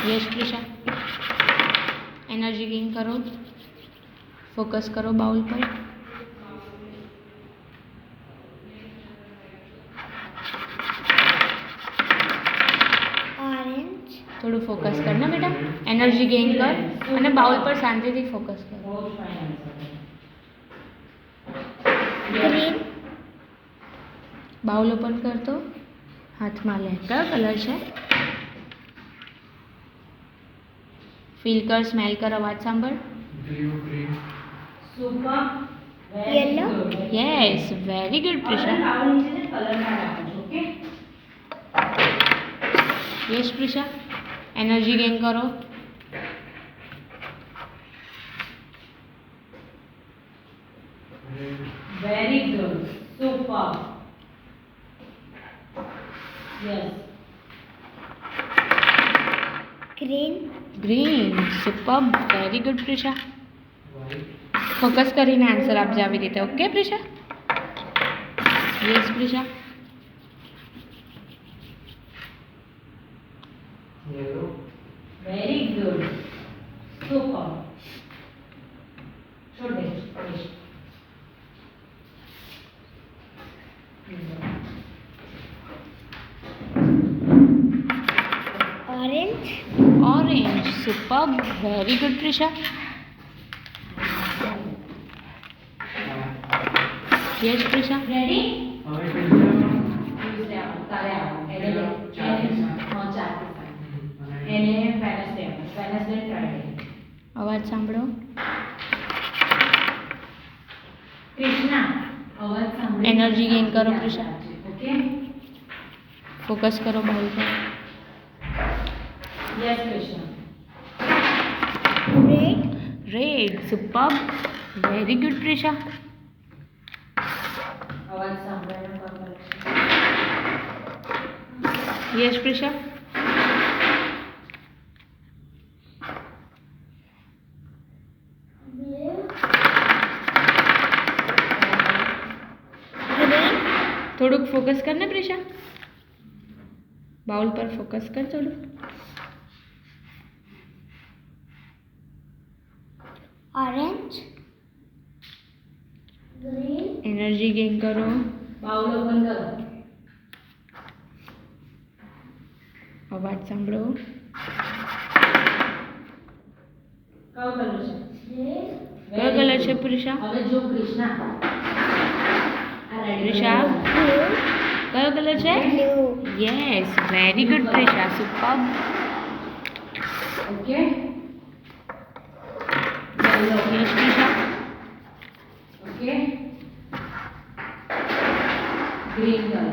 Yes Prisha, energy gain करो, focus करो bowl पर। ऑरेंज, थोड़ू फोकस करना बेटा, एनर्जी गेन कर અને બાઉલ પર શાંતિથી ફોકસ કર। ग्रीन, બાઉલ ઓપન કર તો હાથમાં લે। કયો કલર છે? ફીલ કર, સ્મેલ કર, અવાજ સાંભળ। Yellow, yes, very good Prisha. Yes Prisha, energy gain કરો। Very good. Super. Yes. Green, green, super, very good Prisha. Focus કરીને આન્સર આપજે આવી રીતે, okay Prisha? Yes Prisha. Very good. Super. Show them. Orange, orange, super, very good Prisha. Yes Prisha. Ready? તારે આવો એને Wednesday Friday. અવાજ સાંભળો। કૃષ્ણા અવાજ સાંભળો। એનર્જી ગેઇન કરો પ્રિશા। ઓકે ફોકસ કરો બાઉલ પર। Yes Krishna. Red, red, super, very good Prisha. અવાજ સાંભળવાનો કામ કરે છે। યસ પ્રિશા। ग्रीन, થોડુંક ફોકસ કર ને પ્રિશા, બાઉલ પર ફોકસ કર થોડું। ऑरेंज, ग्रीन, એનર્જી ગેઇન કરો। બાઉલ ઓપન કરો। અવાજ સાંભળો। કયો કલર છે? કયો કલર છે પ્રિશા? હવે જો કૃષ્ણા આ રેડી પ્રિશા, ब्लू, કયો કલર છે? Blue, yes, very good Prisha, super. Okay yes Prisha. Okay green colour.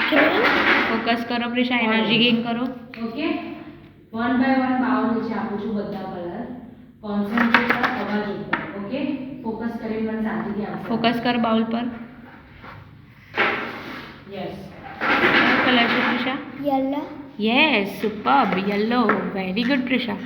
Green, focus કરો પ્રિશા, એનર્જી ગેઇન કરો। Okay one by one bowl નીચે આપું છું બધા કલર। કોન્સન્ટ્રેટ કર અવાજ ઉપર। ઓકે ફોકસ કરીને મને શાંતિથી આન્સર ફોકસ કર બાઉલ પર। યસ કયો કલર છે Prisha? Yellow, yes, super, yellow, very good Prisha.